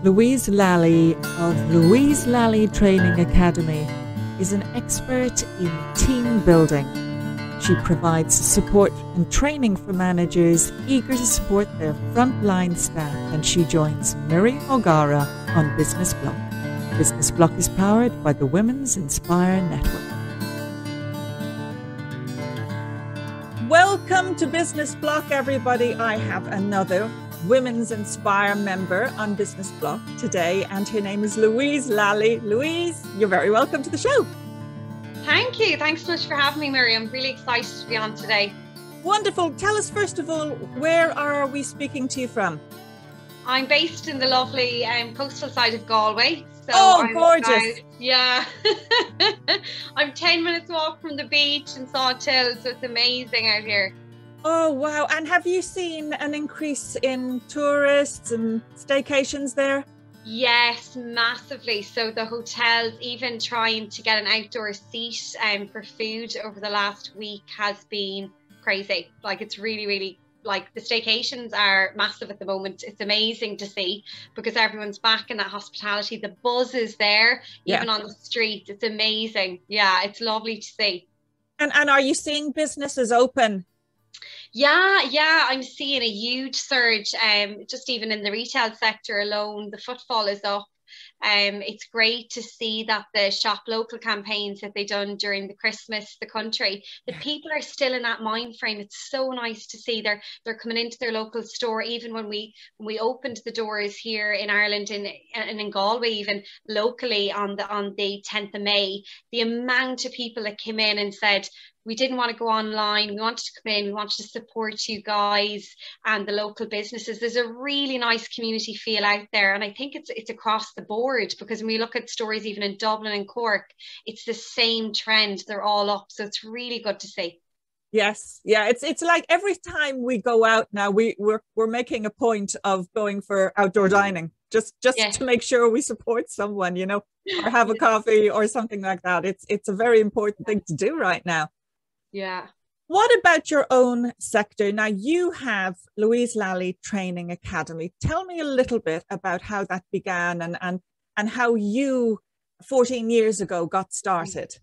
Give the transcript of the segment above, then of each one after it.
Louise Lally of Louise Lally Training Academy is an expert in team building. She provides support and training for managers eager to support their frontline staff, and she joins Miriam O'Gara on Business Block. Business Block is powered by the Women's Inspire Network. Welcome to Business Block, everybody. I have another Women's Inspire member on Business Block today, and her name is Louise Lally. Louise, you're very welcome to the show. Thank you. Thanks so much for having me, Miriam. Really excited to be on today. Wonderful. Tell us, first of all, where are we speaking to you from? I'm based in the lovely coastal side of Galway. So gorgeous. Yeah. I'm 10 minutes walk from the beach in Sawtill, so it's amazing out here. Oh, wow. And have you seen an increase in tourists and staycations there? Yes, massively. So the hotels, even trying to get an outdoor seat for food over the last week has been crazy. Like, it's really, like, the staycations are massive at the moment. It's amazing to see because everyone's back in that hospitality. The buzz is there, even on the streets. It's amazing. Yeah, it's lovely to see. And are you seeing businesses open? Yeah, I'm seeing a huge surge. Just even in the retail sector alone, the footfall is up. It's great to see that the shop local campaigns that they done during the Christmas, the country, that people are still in that mind frame. It's so nice to see they're coming into their local store. Even when we opened the doors here in Ireland and in Galway, even locally on the 10th of May, the amount of people that came in and said, we didn't want to go online. We wanted to come in. We wanted to support you guys and the local businesses. There's a really nice community feel out there. And I think it's across the board, because when we look at stories even in Dublin and Cork, it's the same trend. They're all up. So it's really good to see. Yes. Yeah. It's like every time we go out now, we're making a point of going for outdoor dining, just to make sure we support someone, or have a coffee or something like that. It's a very important thing to do right now. Yeah. What about your own sector? Now, you have Louise Lally Training Academy. Tell me a little bit about how that began and how you 14 years ago got started.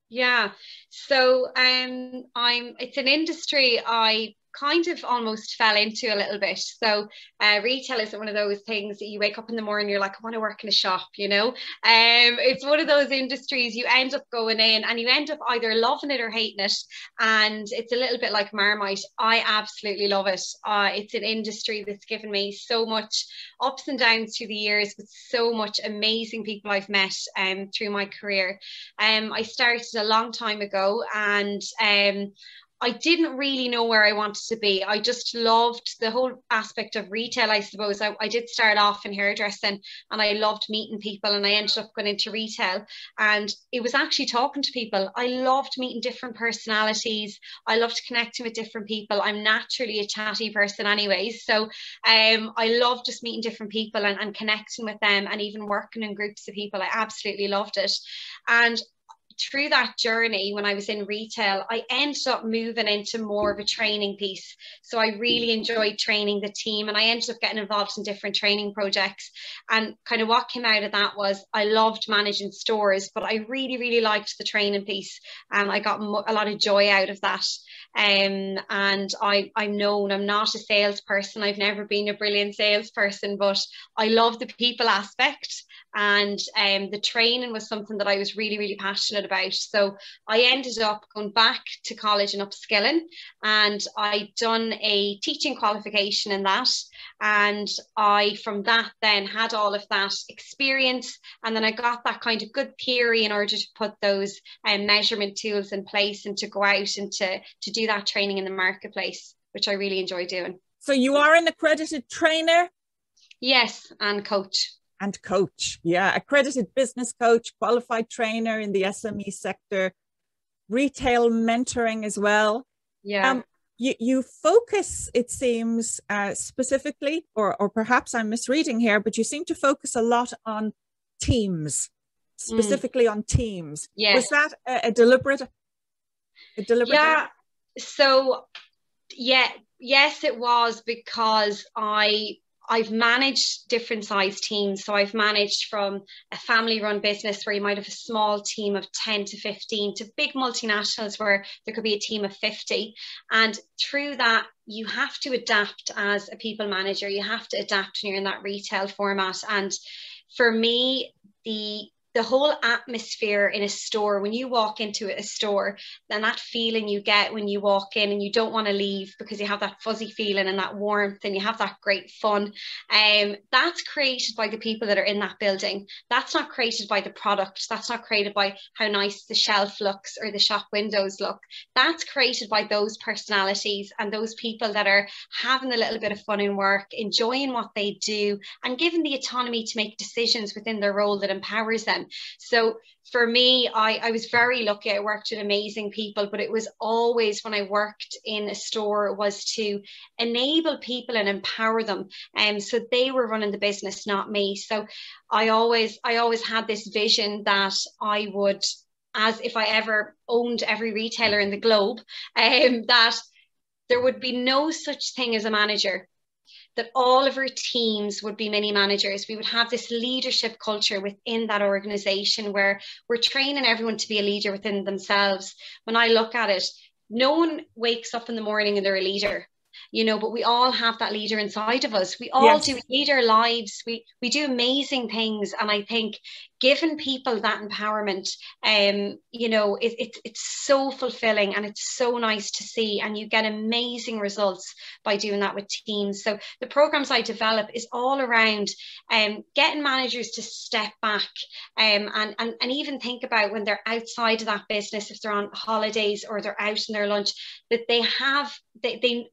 Yeah. So it's an industry I kind of almost fell into a little bit. So retail isn't one of those things that you wake up in the morning, you're like, I want to work in a shop, It's one of those industries you end up going in and you end up either loving it or hating it. And it's a little bit like Marmite. I absolutely love it. It's an industry that's given me so much ups and downs through the years, with so much amazing people I've met through my career. I started a long time ago, and I didn't really know where I wanted to be. I just loved the whole aspect of retail, I suppose. I did start off in hairdressing and I loved meeting people, and I ended up going into retail. And it was actually talking to people. I loved meeting different personalities. I loved connecting with different people. I'm naturally a chatty person anyways. So I love just meeting different people and connecting with them, and even working in groups of people. I absolutely loved it. And through that journey, when I was in retail, I ended up moving into more of a training piece. So I really enjoyed training the team, and I ended up getting involved in different training projects. And kind of what came out of that was I loved managing stores, but I really, really liked the training piece. And I got a lot of joy out of that. And I'm not a salesperson. I've never been a brilliant salesperson, but I love the people aspect. And the training was something that I was really, really passionate about. So I ended up going back to college and upskilling, and I done a teaching qualification in that. And I, from that, then had all of that experience. And then I got that kind of good theory in order to put those measurement tools in place and to go out and to do that training in the marketplace, which I really enjoy doing. So you are an accredited trainer? Yes, and coach. And coach, yeah, accredited business coach, qualified trainer in the SME sector, retail mentoring as well. Yeah. You focus, it seems, specifically, or perhaps I'm misreading here, but you seem to focus a lot on teams, specifically on teams. Yes. Was that a deliberate? Yeah. So, yes, it was, because I've managed different size teams. So I've managed from a family run business where you might have a small team of 10 to 15 to big multinationals where there could be a team of 50. And through that, you have to adapt as a people manager. You have to adapt when you're in that retail format. And for me, the whole atmosphere in a store, when you walk into a store, then that feeling you get when you walk in and you don't want to leave because you have that fuzzy feeling and that warmth and you have that great fun. That's created by the people that are in that building. That's not created by the product. That's not created by how nice the shelf looks or the shop windows look. That's created by those personalities and those people that are having a little bit of fun in work, enjoying what they do, and given the autonomy to make decisions within their role that empowers them. So for me, I was very lucky. I worked with amazing people, but it was always, when I worked in a store, was to enable people and empower them. And so they were running the business, not me. So I always had this vision that I would, as if I ever owned every retailer in the globe, that there would be no such thing as a manager, that all of our teams would be mini managers. We would have this leadership culture within that organization where we're training everyone to be a leader within themselves. When I look at it, no one wakes up in the morning and they're a leader, but we all have that leader inside of us. We all do lead our lives. We do amazing things. And I think giving people that empowerment, it's so fulfilling and it's so nice to see. And you get amazing results by doing that with teams. So the programs I develop is all around getting managers to step back and even think about when they're outside of that business, if they're on holidays or they're out in their lunch, that they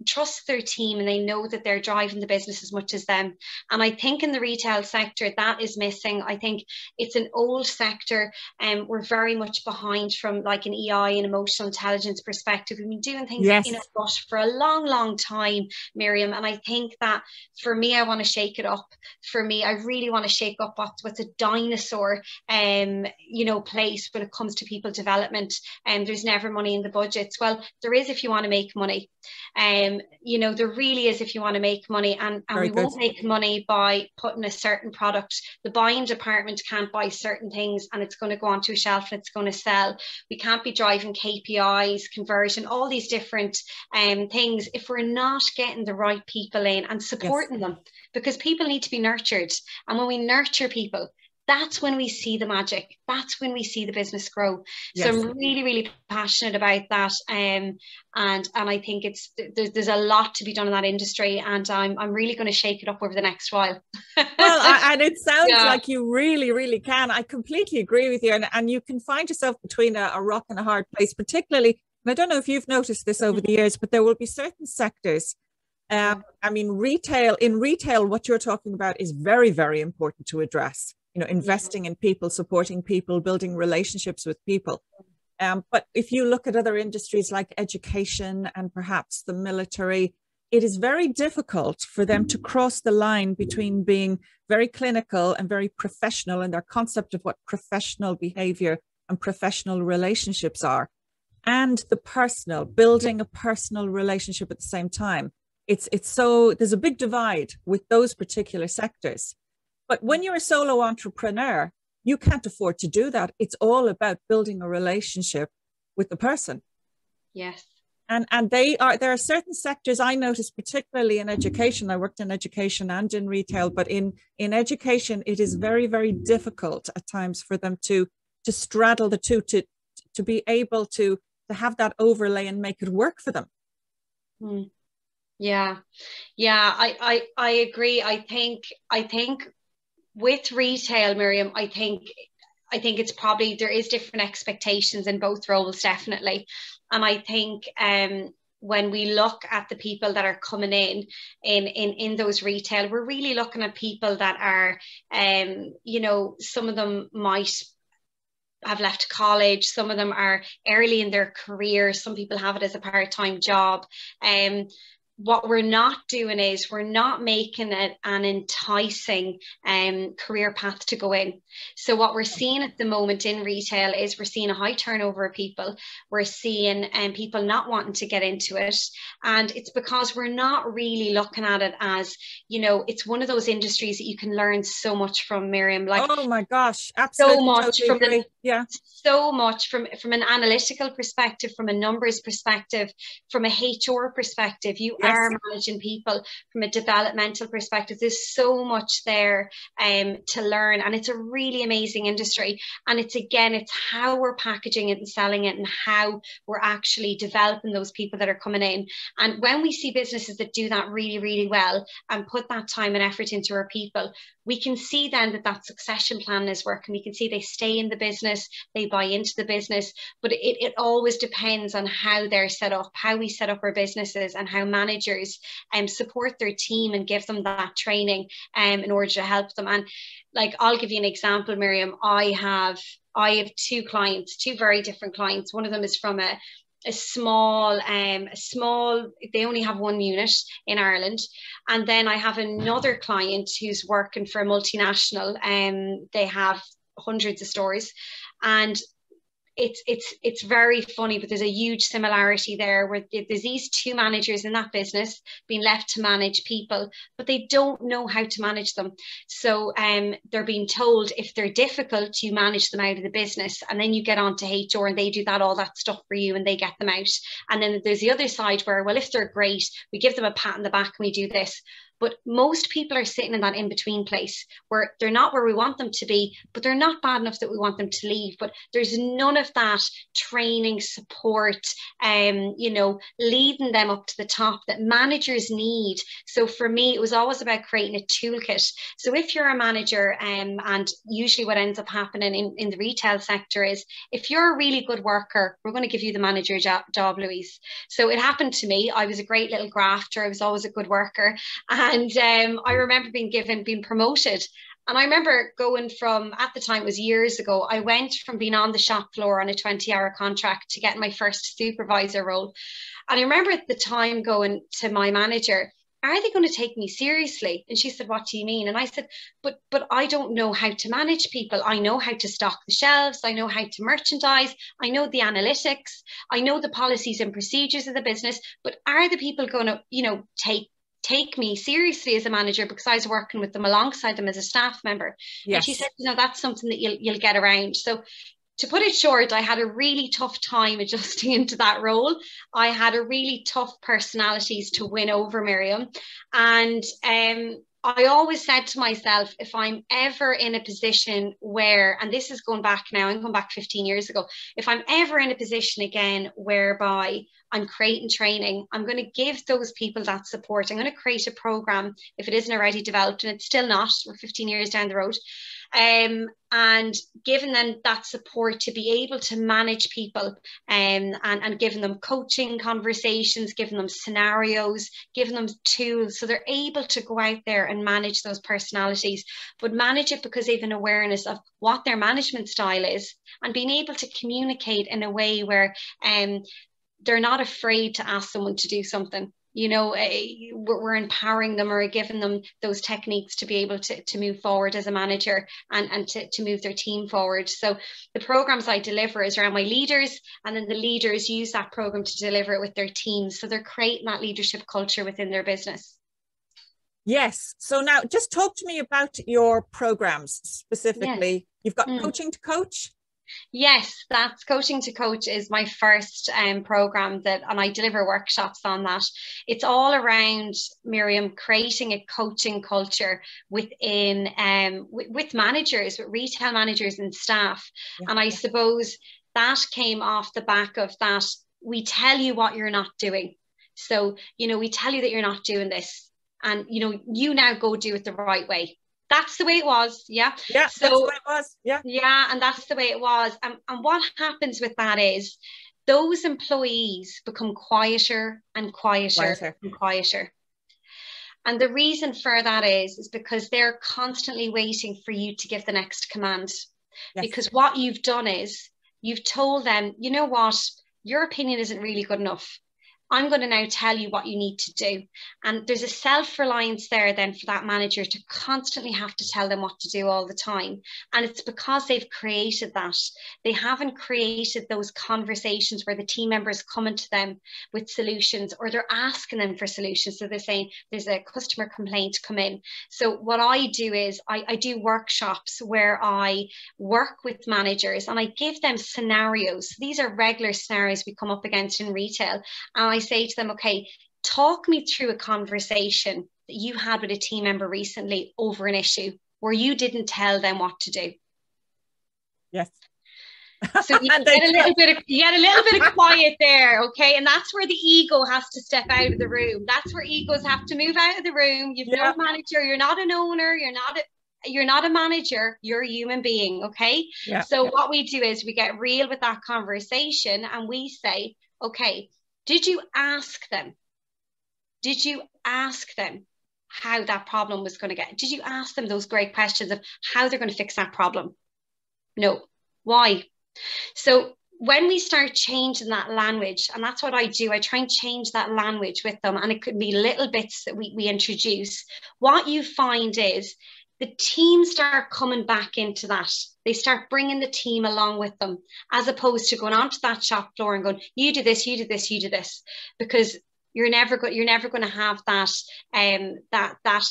trust their team and they know that they're driving the business as much as them. And I think in the retail sector, that is missing. I think it's an old sector and we're very much behind from like an EI and emotional intelligence perspective. We've been doing things in a rut for a long, long time, Miriam. And I think that for me, I want to shake it up. For me, I really want to shake up what's a dinosaur place when it comes to people development. And there's never money in the budgets. Well, there is if you want to make money. There really is if you want to make money, and we won't make money by putting a certain product. The buying department can't buy certain things and it's going to go onto a shelf and it's going to sell. We can't be driving KPIs, conversion, all these different things if we're not getting the right people in and supporting them, because people need to be nurtured. And when we nurture people, that's when we see the magic. That's when we see the business grow. So I'm really, really passionate about that. And I think there's a lot to be done in that industry, and I'm really going to shake it up over the next while. And it sounds like you really, really can. I completely agree with you. And you can find yourself between a rock and a hard place, particularly, and I don't know if you've noticed this over the years, but there will be certain sectors. In retail, what you're talking about is very, very important to address. Investing in people, supporting people, building relationships with people. But if you look at other industries like education and perhaps the military, it is very difficult for them to cross the line between being very clinical and very professional in their concept of what professional behavior and professional relationships are, and the personal, building a personal relationship at the same time. There's a big divide with those particular sectors. But when you're a solo entrepreneur, you can't afford to do that. It's all about building a relationship with the person. Yes. And there are certain sectors I noticed, particularly in education. I worked in education and in retail, but in education, it is very, very difficult at times for them to straddle the two, to be able to have that overlay and make it work for them. Yeah, I agree. I think with retail, Miriam, I think it's probably, there is different expectations in both roles, definitely. And I think when we look at the people that are coming in those retail, we're really looking at people that are, some of them might have left college, some of them are early in their career, some people have it as a part-time job. what we're not doing is we're not making it an enticing career path to go in. So what we're seeing at the moment in retail is we're seeing a high turnover of people. We're seeing people not wanting to get into it. And it's because we're not really looking at it as, you know, it's one of those industries that you can learn so much from, Miriam. Like, Oh my gosh, so absolutely, much totally from agree. Yeah. so much from an analytical perspective, from a numbers perspective, from a HR perspective. You Yes. are managing people from a developmental perspective. There's so much there to learn, and it's a really amazing industry. And it's how we're packaging it and selling it, and how we're actually developing those people that are coming in. And when we see businesses that do that really, really well and put that time and effort into our people, we can see then that succession plan is working. We can see they stay in the business, they buy into the business, but it always depends on how they're set up, how we set up our businesses, and how managers support their team and give them that training in order to help them. And like, I'll give you an example, Miriam. I have two clients, two very different clients. One of them is from a small, they only have one unit in Ireland. And then I have another client who's working for a multinational, and they have hundreds of stores. And it's very funny, but there's a huge similarity there, where there's these two managers in that business being left to manage people, but they don't know how to manage them. So they're being told, if they're difficult, you manage them out of the business, and then you get on to HR and they do all that stuff for you and they get them out. And then there's the other side where, well, if they're great, we give them a pat on the back and we do this. But most people are sitting in that in-between place, where they're not where we want them to be, but they're not bad enough that we want them to leave. But there's none of that training, support, leading them up to the top that managers need. So for me, it was always about creating a toolkit. So if you're a manager, and usually what ends up happening in the retail sector is, if you're a really good worker, we're going to give you the manager job, Louise. So it happened to me. I was a great little grafter. I was always a good worker. And I remember being promoted. And I remember going from, at the time, it was years ago, I went from being on the shop floor on a 20-hour contract to getting my first supervisor role. And I remember at the time going to my manager, are they going to take me seriously? And she said, what do you mean? And I said, but I don't know how to manage people. I know how to stock the shelves. I know how to merchandise. I know the analytics. I know the policies and procedures of the business. But are the people going to, take me seriously as a manager, because I was working with them alongside them as a staff member? Yes. And she said, that's something that you'll get around. So to put it short, I had a really tough time adjusting into that role. I had a really tough personalities to win over, Miriam. And I always said to myself, if I'm ever in a position where, and this is going back now, I'm going back 15 years ago, if I'm ever in a position again whereby I'm creating training, I'm going to give those people that support. I'm going to create a program, if it isn't already developed, and it's still not, we're 15 years down the road, and giving them that support to be able to manage people, and giving them coaching conversations, giving them scenarios, giving them tools, so they're able to go out there and manage those personalities, but manage it because they have an awareness of what their management style is, and being able to communicate in a way where they're not afraid to ask someone to do something. We're empowering them or giving them those techniques to be able to move forward as a manager, and to move their team forward. So the programs I deliver is around my leaders, and then the leaders use that program to deliver it with their teams. So they're creating that leadership culture within their business. Yes. So now just talk to me about your programs specifically. Yes. You've got Coaching to Coach. Yes, that's Coaching to Coach is my first program, and I deliver workshops on that. It's all around, Miriam, creating a coaching culture within with managers, with retail managers and staff. Yeah. And I suppose that came off the back of that. We tell you what you're not doing. So, we tell you that you're not doing this, and you now go do it the right way. That's the way it was. Yeah. Yeah. So, that's the way it was. Yeah. Yeah. And that's the way it was. And what happens with that is those employees become quieter and quieter and quieter. And the reason for that is because they're constantly waiting for you to give the next command. Yes. Because what you've done is you've told them, you know what, your opinion isn't really good enough. I'm going to now tell you what you need to do. And there's a self-reliance there then for that manager to constantly have to tell them what to do all the time. And it's because they've created that. They haven't created those conversations where the team members coming to them with solutions, or they're asking them for solutions. So they're saying, there's a customer complaint, come in. So what I do is I do workshops where I work with managers and I give them scenarios. These are regular scenarios we come up against in retail. And I say to them, okay, talk me through a conversation that you had with a team member recently over an issue where you didn't tell them what to do. Yes. So you get a little bit of quiet there, okay? And that's where the ego has to step out of the room. That's where egos have to move out of the room. You've no manager, you're not an owner, you're not a manager, you're a human being, okay? So what we do is we get real with that conversation and we say, okay, did you ask them? Did you ask them how that problem was going to get? Did you ask them those great questions of how they're going to fix that problem? No. Why? So when we start changing that language, and that's what I do, I try and change that language with them, and it could be little bits that we introduce. What you find is the team start coming back into that. They start bringing the team along with them, as opposed to going onto that shop floor and going, you do this, you do this, you do this, because you're never going to have that that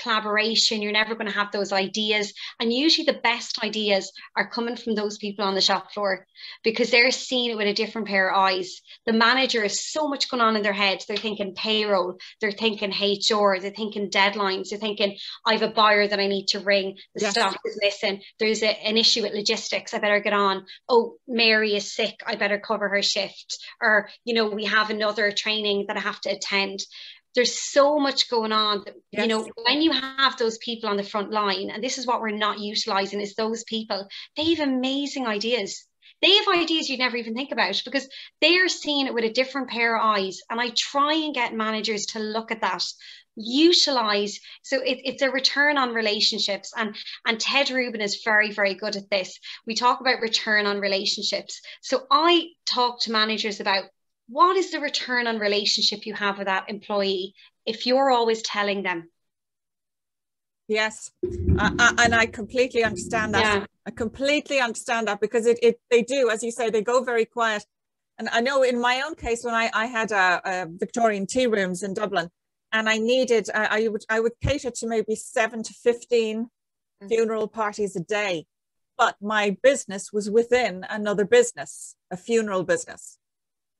collaboration. You're never going to have those ideas. And usually the best ideas are coming from those people on the shop floor, because they're seeing it with a different pair of eyes. The manager is so much going on in their heads. They're thinking payroll, they're thinking HR, they're thinking deadlines, they're thinking, I have a buyer that I need to ring, the stock is missing, there's an issue with logistics, I better get on. Oh, Mary is sick, I better cover her shift. Or, we have another training that I have to attend. There's so much going on that, when you have those people on the front line, and this is what we're not utilizing, is those people, they have amazing ideas. They have ideas you'd never even think about, because they are seeing it with a different pair of eyes. And I try and get managers to look at that, utilize. So it's a return on relationships. And Ted Rubin is very, very good at this. We talk about return on relationships. So I talk to managers about, what is the return on relationship you have with that employee if you're always telling them? Yes, and I completely understand that. Yeah. I completely understand that, because they do, as you say, they go very quiet. And I know in my own case, when I had a Victorian tea rooms in Dublin, and I needed, I would cater to maybe 7 to 15 funeral parties a day, but my business was within another business, a funeral business.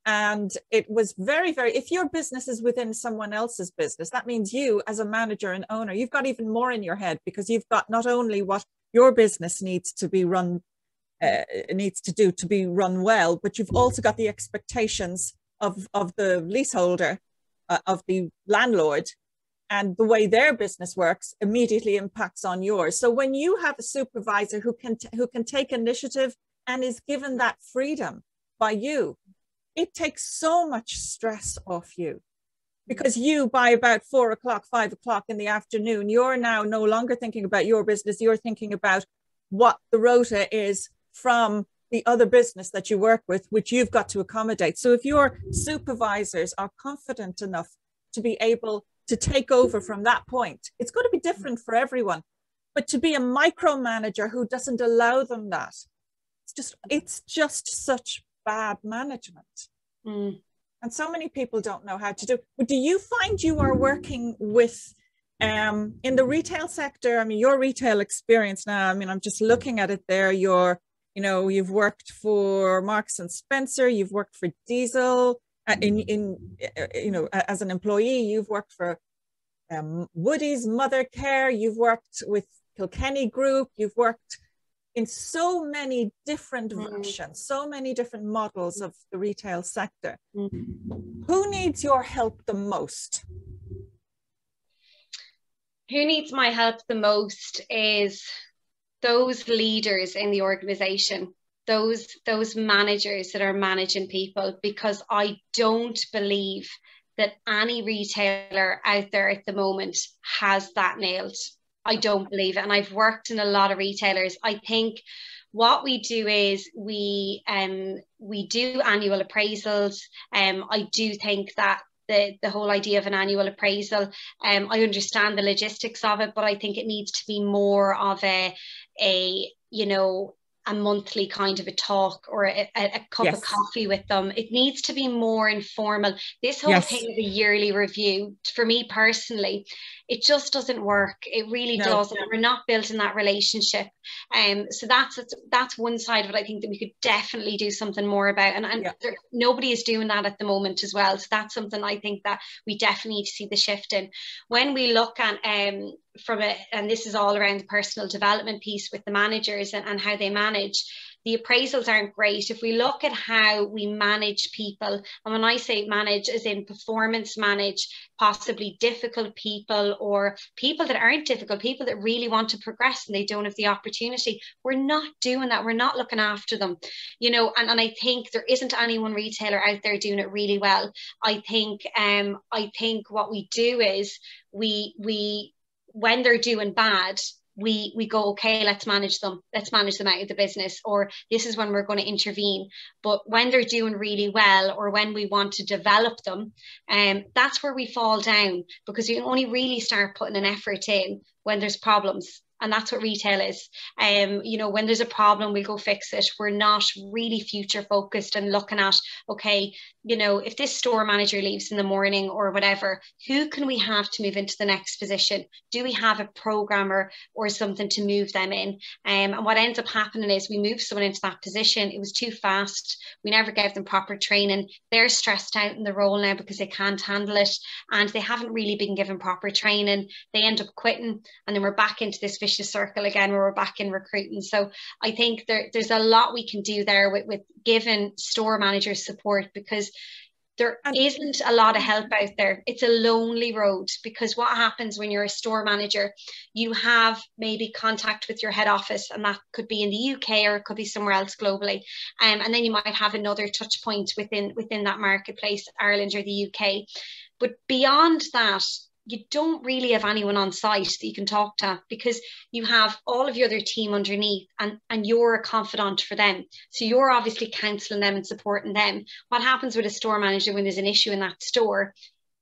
And it was very, very, if your business is within someone else's business, that means you as a manager and owner, you've got even more in your head, because you've got not only what your business needs to be run, to be run well, but you've also got the expectations of the leaseholder, of the landlord, and the way their business works immediately impacts on yours. So when you have a supervisor who can take initiative and is given that freedom by you, it takes so much stress off you, because you, by about 4 o'clock, 5 o'clock in the afternoon, you're now no longer thinking about your business. You're thinking about what the rota is from the other business that you work with, which you've got to accommodate. So if your supervisors are confident enough to be able to take over from that point, it's going to be different for everyone. But to be a micromanager who doesn't allow them that, it's just such bad management. And so many people don't know how to do. But do you find you are working with in the retail sector? I mean, your retail experience now, I mean, I'm just looking at it there. You've worked for Marks and Spencer, you've worked for Diesel, as an employee, you've worked for Woody's Mother Care, you've worked with Kilkenny Group, you've worked in so many different versions, so many different models of the retail sector. Who needs your help the most? Who needs my help the most is those leaders in the organization, those managers that are managing people, because I don't believe that any retailer out there at the moment has that nailed. I don't believe it. And I've worked in a lot of retailers. I think what we do is we do annual appraisals. I do think that the whole idea of an annual appraisal, I understand the logistics of it, but I think it needs to be more of a a monthly kind of a talk, or a cup of Yes. coffee with them. It needs to be more informal. This whole Yes. thing of a yearly review, for me personally, it just doesn't work. It really No. doesn't. We're not built in that relationship. So that's one side of it. I think that we could definitely do something more about, and Yeah. nobody is doing that at the moment as well. So that's something I think that we definitely need to see the shift in. When we look at and this is all around the personal development piece with the managers and how they manage, the appraisals aren't great. If we look at how we manage people, and when I say manage, as in performance manage, possibly difficult people, or people that aren't difficult, people that really want to progress and they don't have the opportunity, we're not doing that. We're not looking after them, and I think there isn't any one retailer out there doing it really well. I think what we do is we when they're doing bad, we go, okay, let's manage them out of the business, or this is when we're going to intervene. But when they're doing really well, or when we want to develop them, that's where we fall down, because we only really start putting an effort in when there's problems. And that's what retail is. When there's a problem, we go fix it. We're not really future focused and looking at, okay, if this store manager leaves in the morning or whatever, who can we have to move into the next position? Do we have a programmer or something to move them in? And what ends up happening is we move someone into that position. It was too fast. We never gave them proper training. They're stressed out in the role now because they can't handle it, and they haven't really been given proper training. They end up quitting, and then we're back into this vicious circle again, where we're back in recruiting. So I think there's a lot we can do there with giving store managers support, because there isn't a lot of help out there. It's a lonely road, because what happens when you're a store manager, you have maybe contact with your head office, and that could be in the UK or it could be somewhere else globally. And then you might have another touch point within that marketplace, Ireland or the UK. But beyond that, you don't really have anyone on site that you can talk to, because you have all of your other team underneath, and you're a confidant for them. So you're obviously counselling them and supporting them. What happens with a store manager when there's an issue in that store?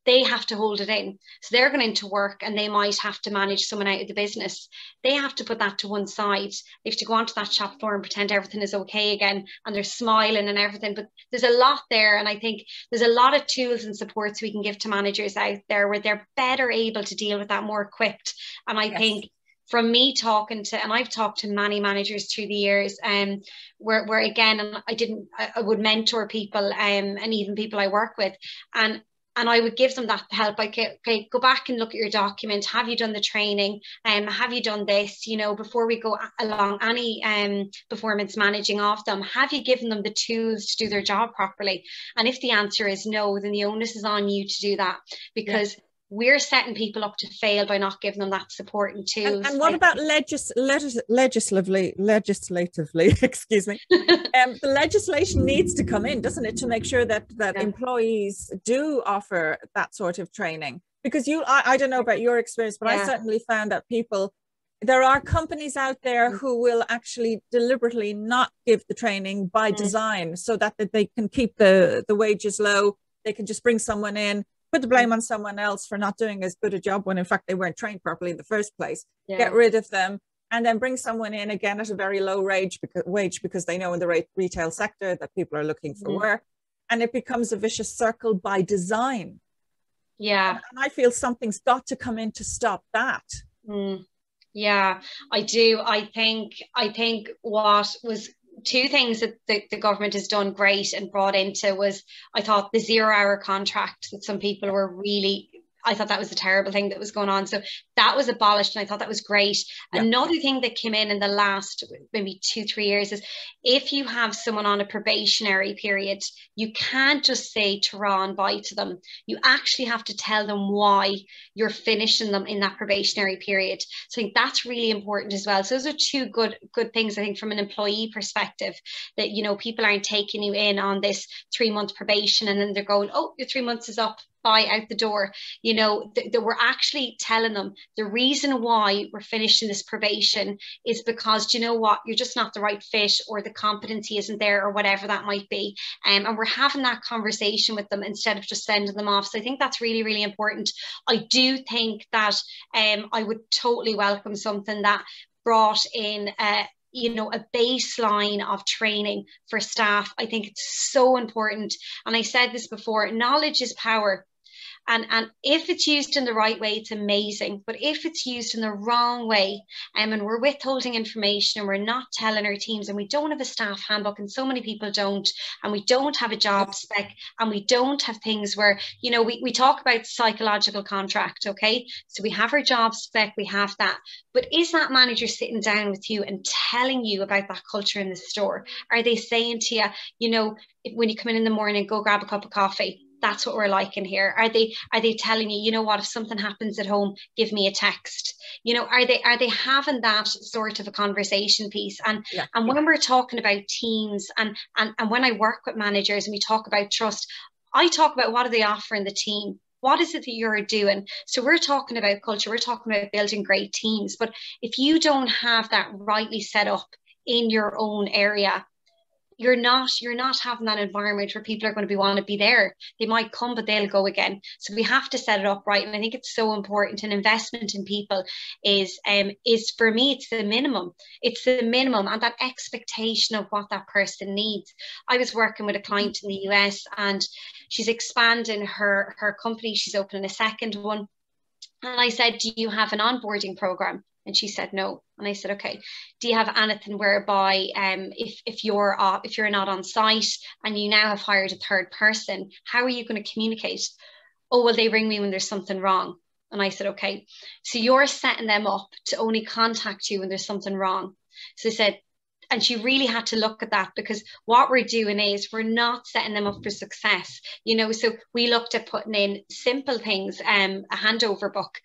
They have to hold it in. So they're going into work, and they might have to manage someone out of the business. They have to put that to one side. They have to go onto that shop floor and pretend everything is okay again, and they're smiling and everything. But there's a lot there, and I think there's a lot of tools and supports we can give to managers out there where they're better able to deal with that, more equipped. And I think from me talking to, and I've talked to many managers through the years, where again, and I would mentor people, and even people I work with, and I would give them that help. Like, okay, go back and look at your document. Have you done the training? Have you done this? Before we go along any performance managing of them, have you given them the tools to do their job properly? And if the answer is no, then the onus is on you to do that, because we're setting people up to fail by not giving them that support and tools. And what about legislatively, excuse me, the legislation needs to come in, doesn't it, to make sure that employees do offer that sort of training? Because I don't know about your experience, but I certainly found that there are companies out there who will actually deliberately not give the training by design, so that they can keep the wages low. They can just bring someone in, put the blame on someone else for not doing as good a job when in fact they weren't trained properly in the first place, get rid of them, and then bring someone in again at a very low wage because they know in the retail sector that people are looking for work, and it becomes a vicious circle by design. And I feel something's got to come in to stop that. Yeah, I do. I think what was two things that the government has done great and brought into was, I thought, the 0-hour contract that some people were really, I thought that was a terrible thing that was going on. So that was abolished, and I thought that was great. Another thing that came in the last maybe 2-3 years is, if you have someone on a probationary period, you can't just say ta-ra and bye to them. You actually have to tell them why you're finishing them in that probationary period. So I think that's really important as well. So those are two good things, I think, from an employee perspective, that people aren't taking you in on this 3-month probation and then they're going, oh, your 3 months is up, by out the door, you know, that we're actually telling them the reason why we're finishing this probation is because, you know what, you're just not the right fit, or the competency isn't there, or whatever that might be. And we're having that conversation with them instead of just sending them off. So I think that's really, really important. I do think that I would totally welcome something that brought in you know, a baseline of training for staff. I think it's so important. And I said this before, knowledge is power. And if it's used in the right way, it's amazing. But if it's used in the wrong way, and we're withholding information, and we're not telling our teams, and we don't have a staff handbook, and so many people don't, and we don't have a job spec, and we don't have things where, you know, we talk about psychological contract, okay? So we have our job spec, we have that. But is that manager sitting down with you and telling you about that culture in the store? Are they saying to you, you know, when you come in the morning, go grab a cup of coffee? That's what we're like in here. Are they telling you, you know what, if something happens at home, give me a text? You know, are they having that sort of a conversation piece? And when we're talking about teams, and when I work with managers and we talk about trust, I talk about what are they offering the team? What is it that you're doing? So we're talking about culture, we're talking about building great teams. But if you don't have that rightly set up in your own area, you're not having that environment where people are going to want to be there. They might come, but they'll go again. So we have to set it up right. And I think it's so important. An investment in people is for me, it's the minimum. It's the minimum, and that expectation of what that person needs. I was working with a client in the US, and she's expanding her company. She's opening a second one. And I said, do you have an onboarding program? And she said no. And I said, okay, do you have anything whereby if you're not on site and you now have hired a third person, how are you going to communicate? Oh, well, they ring me when there's something wrong. And I said, okay, so you're setting them up to only contact you when there's something wrong. So I said, and she really had to look at that, because what we're doing is we're not setting them up for success, you know. So we looked at putting in simple things, a handover book,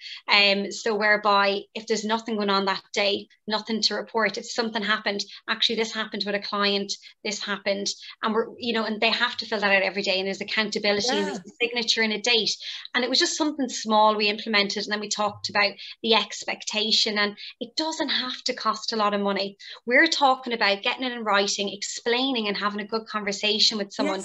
so whereby if there's nothing going on that day, nothing to report, if something happened, actually this happened with a client, this happened, and we're, you know, and they have to fill that out every day, and there's accountability, and there's a signature and a date. And it was just something small we implemented, and then we talked about the expectation, and it doesn't have to cost a lot of money. We're talking about getting it in writing, explaining, and having a good conversation with someone.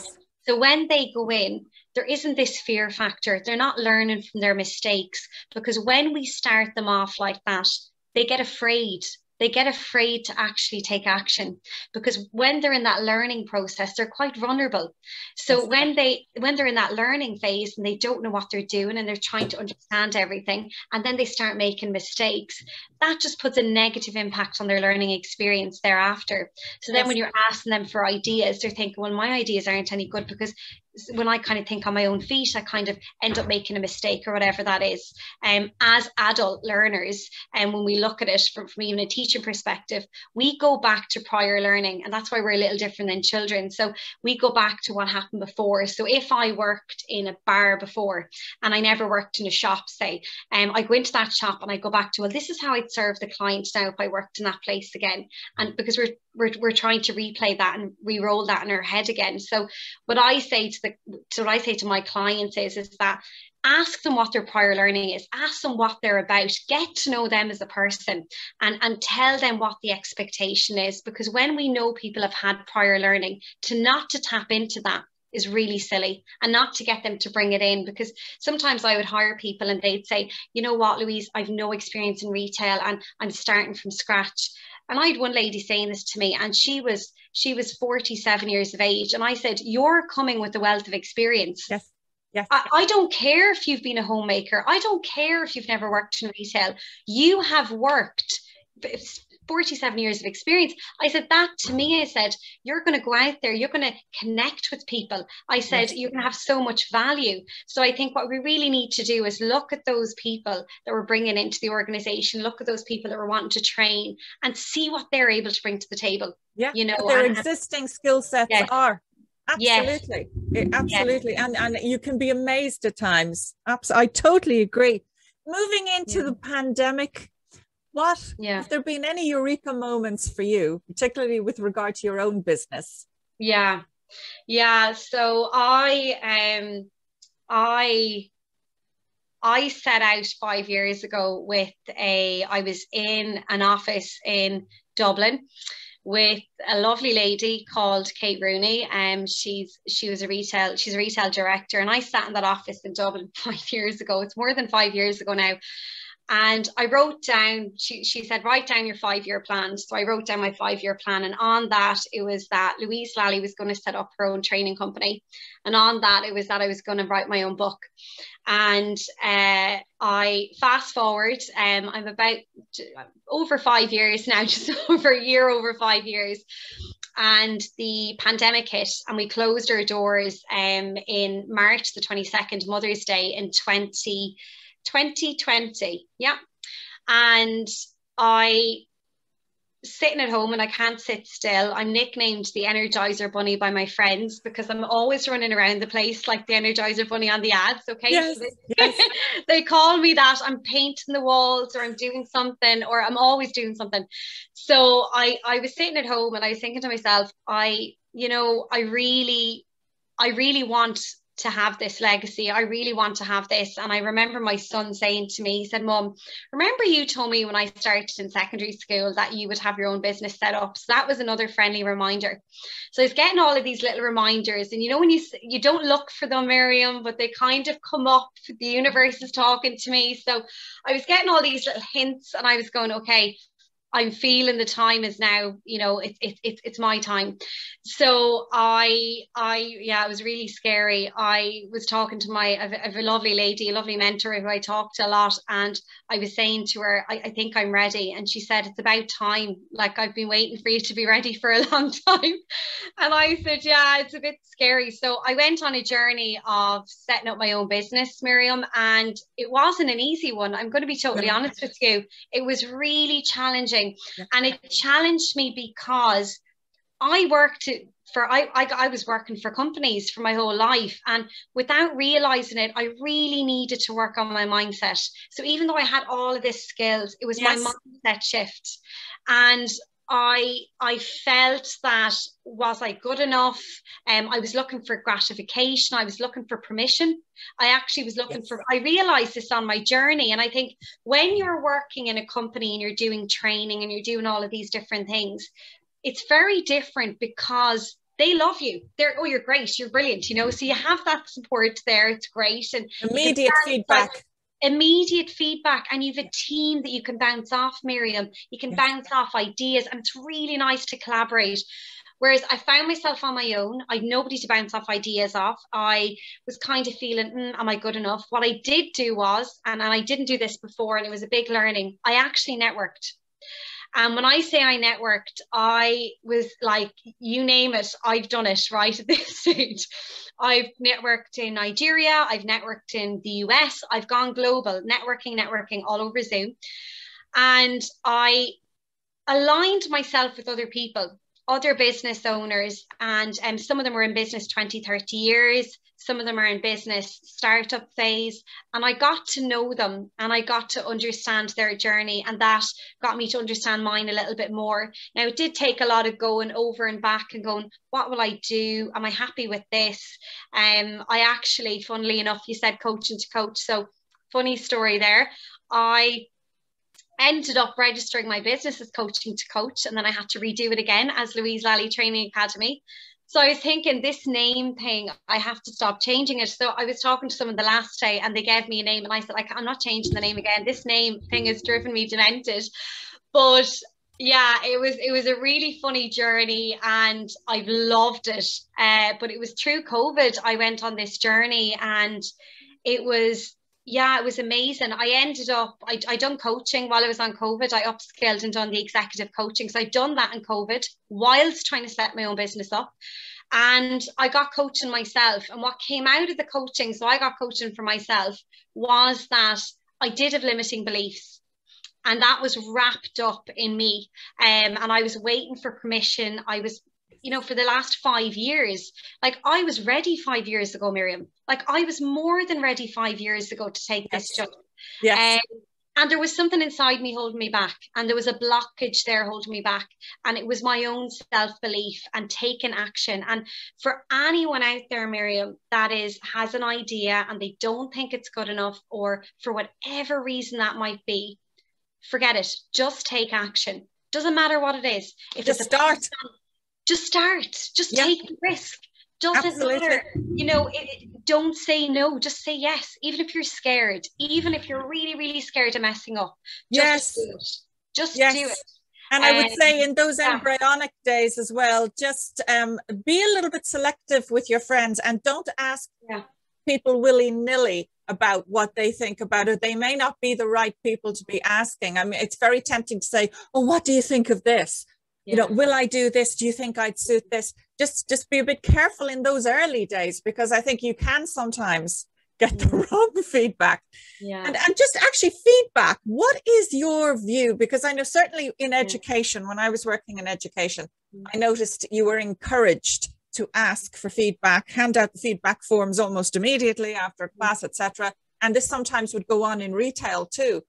So when they go in, there isn't this fear factor. They're not learning from their mistakes, because when we start them off like that, they get afraid. They get afraid to actually take action, because when they're in that learning process, they're quite vulnerable. So when they're in that learning phase and they don't know what they're doing, and they're trying to understand everything, and then they start making mistakes, that just puts a negative impact on their learning experience thereafter. So then when you're asking them for ideas, they're thinking, well, my ideas aren't any good, because when I kind of think on my own feet, I kind of end up making a mistake, or whatever that is. As adult learners, and when we look at it from even a teaching perspective, we go back to prior learning, and that's why we're a little different than children. So we go back to what happened before. So if I worked in a bar before and I never worked in a shop, say, I go into that shop and I go back to, well, this is how I'd serve the clients now if I worked in that place again. And because we're trying to replay that and re-roll that in our head again. So what I say to my clients is that ask them what their prior learning is, ask them what they're about, get to know them as a person, and tell them what the expectation is. Because when we know people have had prior learning, not to tap into that is really silly, and not to get them to bring it in. Because sometimes I would hire people and they'd say, you know what, Louise, I've no experience in retail and I'm starting from scratch. And I had one lady saying this to me, and she was 47 years of age. And I said, you're coming with a wealth of experience. Yes. Yes. I don't care if you've been a homemaker. I don't care if you've never worked in retail. You have worked 47 years of experience. I said that to me. I said, you're going to go out there, you're going to connect with people. I said, you're going to have so much value. So I think what we really need to do is look at those people that we're bringing into the organization, look at those people that we're wanting to train, and see what they're able to bring to the table. Yeah, you know, what their existing skill sets are. Absolutely. Yes. Absolutely. Yes. And you can be amazed at times. I totally agree. Moving into the pandemic, have there been any eureka moments for you, particularly with regard to your own business? So I set out 5 years ago I was in an office in Dublin with a lovely lady called Kate Rooney. She's a retail director, and I sat in that office in Dublin 5 years ago. It's more than 5 years ago now. And I wrote down, she said, write down your 5-year plan. So I wrote down my 5-year plan. And on that, it was that Louise Lally was going to set up her own training company. And on that, it was that I was going to write my own book. And I fast forward, I'm about over 5 years now, just over a year, over 5 years. And the pandemic hit, and we closed our doors in March the 22nd, Mother's Day in 2020. Yeah. And I sitting at home and I can't sit still. I'm nicknamed the Energizer Bunny by my friends because I'm always running around the place like the Energizer Bunny on the ads. Okay. Yes, so yes. they call me that. I'm painting the walls, or I'm doing something, or I'm always doing something. So I was sitting at home and I was thinking to myself, I really want to have this legacy. I really want to have this. And I remember my son saying to me, he said, Mum, remember you told me when I started in secondary school that you would have your own business set up? So that was another friendly reminder. So I was getting all of these little reminders, and when you don't look for them, Miriam, but they kind of come up, the universe is talking to me. So I was getting all these little hints, and I was going, okay, I'm feeling the time is now, it's my time. So it was really scary. I was talking to I have a lovely lady, a lovely mentor who I talk to a lot. And I was saying to her, I think I'm ready. And she said, it's about time. Like, I've been waiting for you to be ready for a long time. And I said, yeah, it's a bit scary. So I went on a journey of setting up my own business, Miriam, and it wasn't an easy one. I'm going to be totally honest with you. It was really challenging. And it challenged me because I was working for companies for my whole life, and without realizing it, I really needed to work on my mindset. So even though I had all of this skills, it was my mindset shift. And I felt that, was I good enough? I was looking for gratification. I was looking for permission. I actually was looking for, I realized this on my journey. And I think when you're working in a company and you're doing training and you're doing all of these different things, it's very different because they love you. You're great. You're brilliant. So you have that support there. It's great. And immediate feedback. Immediate feedback, and you have a team that you can bounce off, Miriam. You can bounce off ideas, and it's really nice to collaborate. Whereas I found myself on my own. I had nobody to bounce off ideas off. I was kind of feeling, am I good enough? What I did do was, and I didn't do this before, and it was a big learning, I actually networked. And when I say I networked, I was like, you name it, I've done it right at this stage. I've networked in Nigeria, I've networked in the US, I've gone global, networking all over Zoom. And I aligned myself with other people, other business owners, and some of them were in business 20, 30 years. Some of them are in business startup phase, and I got to know them and I got to understand their journey, and that got me to understand mine a little bit more. Now, it did take a lot of going over and back and going, what will I do? Am I happy with this? I actually, funnily enough, you said coaching to coach. So funny story there. I ended up registering my business as coaching to coach, and then I had to redo it again as Louise Lally Training Academy. So I was thinking, this name thing, I have to stop changing it. So I was talking to someone the last day and they gave me a name, and I said, I'm not changing the name again. This name thing has driven me demented. But yeah, it was a really funny journey and I've loved it. But it was through COVID I went on this journey, and it was amazing. I ended up, I done coaching while I was on COVID. I upskilled and done the executive coaching. So I'd done that in COVID whilst trying to set my own business up. And I got coaching myself. And what came out of the coaching, so I got coaching for myself, was that I did have limiting beliefs. And that was wrapped up in me. And I was waiting for permission. I was, for the last 5 years, like I was ready 5 years ago, Miriam. Like I was more than ready 5 years ago to take this job. Yes. And there was something inside me holding me back, and there was a blockage there holding me back, and it was my own self-belief and taking action. And for anyone out there, Miriam, that has an idea and they don't think it's good enough, or for whatever reason that might be, forget it. Just take action. Doesn't matter what it is. If Just it's start. just start. Just take the risk. Doesn't Absolutely. matter. Don't say no. Just say yes. Even if you're scared, even if you're really, really scared of messing up, just do it. Just do it. And I would say in those embryonic days as well, just be a little bit selective with your friends and don't ask people willy-nilly about what they think about it. They may not be the right people to be asking. I mean, it's very tempting to say, oh, what do you think of this? Will I do this? Do you think I'd suit this? Just be a bit careful in those early days, because I think you can sometimes get the wrong feedback. And just actually feedback. What is your view? Because I know certainly in education, when I was working in education, I noticed you were encouraged to ask for feedback, hand out the feedback forms almost immediately after class, etc. And this sometimes would go on in retail too.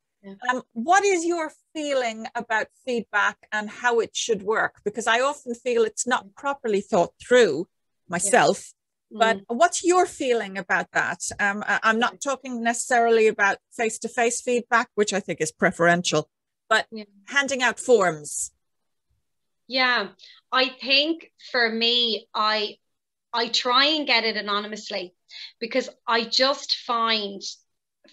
What is your feeling about feedback and how it should work? Because I often feel it's not properly thought through myself. But what's your feeling about that? I'm not talking necessarily about face-to-face feedback, which I think is preferential, but handing out forms. Yeah, I think for me, I try and get it anonymously, because I just find,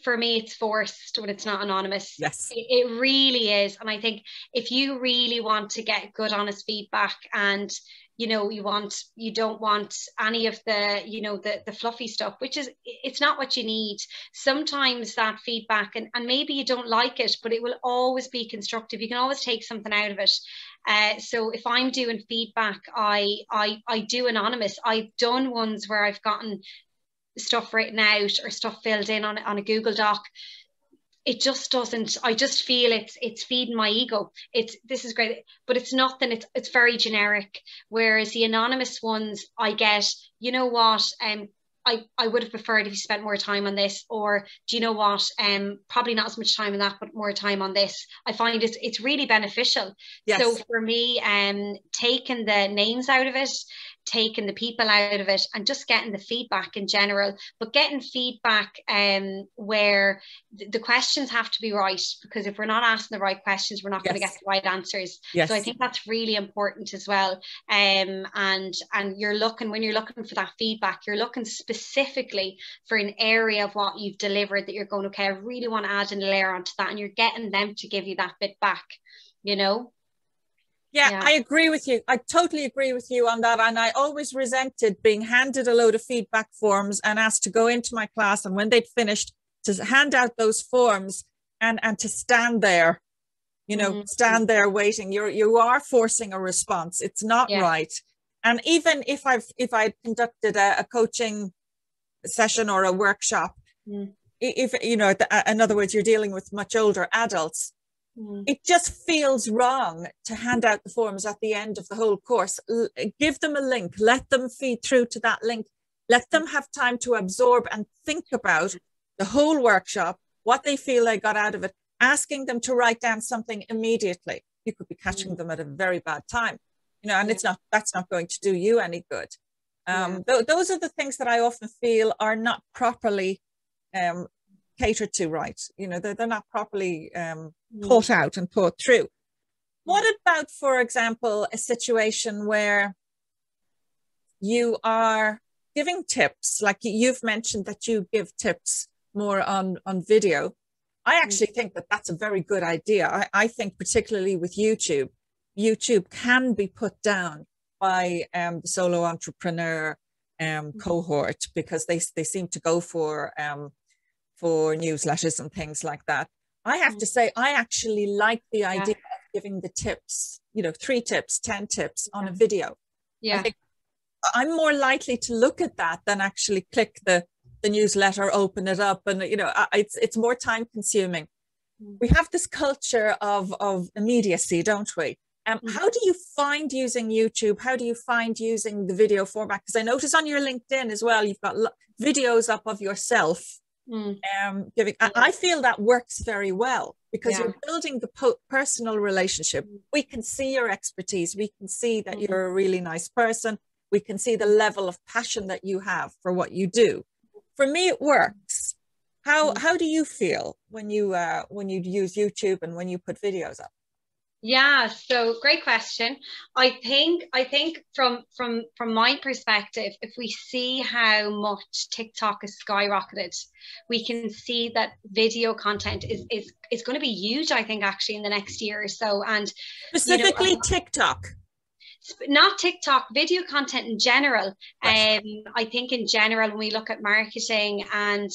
for me, it's forced when it's not anonymous. Yes, it really is. And I think if you really want to get good, honest feedback, and you don't want any of the fluffy stuff, which is, it's not what you need. Sometimes that feedback, and maybe you don't like it, but it will always be constructive. You can always take something out of it. So if I'm doing feedback, I do anonymous. I've done ones where I've gotten stuff written out or stuff filled in on a Google Doc. It just doesn't, I just feel it's feeding my ego. This is great, but it's nothing. It's very generic. Whereas the anonymous ones, I get, you know what, I would have preferred if you spent more time on this, or do you know what, probably not as much time on that, but more time on this. I find it's really beneficial. Yes. So for me, taking the names out of it, taking the people out of it, and just getting the feedback in general, but getting feedback where the questions have to be right, because if we're not asking the right questions, we're not going to get the right answers. So I think that's really important as well. And you're looking, when you're looking for that feedback, you're looking specifically for an area of what you've delivered that you're going, okay, I really want to add in a layer onto that, and you're getting them to give you that bit back, Yeah, I agree with you. I totally agree with you on that. And I always resented being handed a load of feedback forms and asked to go into my class, and when they'd finished, to hand out those forms and to stand there, stand there waiting. You are forcing a response. It's not right. And even if I'd conducted a coaching session or a workshop, if in other words, you're dealing with much older adults, it just feels wrong to hand out the forms at the end of the whole course. Give them a link, let them feed through to that link, let them have time to absorb and think about the whole workshop, what they feel they got out of it. Asking them to write down something immediately, you could be catching them at a very bad time, and that's not going to do you any good. Those are the things that I often feel are not properly catered to, right? They're not properly thought out and thought through. What about, for example, a situation where you are giving tips, like you've mentioned that you give tips more on video. I actually think that that's a very good idea. I think particularly with YouTube can be put down by the solo entrepreneur cohort, because they seem to go for newsletters and things like that. I have to say, I actually like the idea of giving the tips, 3 tips, 10 tips on a video. I think I'm more likely to look at that than actually click the newsletter, open it up, and it's more time consuming. We have this culture of immediacy, don't we? How do you find using YouTube? How do you find using the video format? Because I notice on your LinkedIn as well, you've got videos up of yourself Giving. I feel that works very well because Yeah. you're building the personal relationship. We can see your expertise. We can see that you're a really nice person. We can see the level of passion that you have for what you do. For me, it works. How do you feel when you use YouTube and when you put videos up? Yeah, so great question. I think from my perspective, if we see how much TikTok has skyrocketed, we can see that video content is going to be huge, I think, actually in the next year or so. And specifically TikTok. Not TikTok, video content in general. Right. I think in general, when we look at marketing, and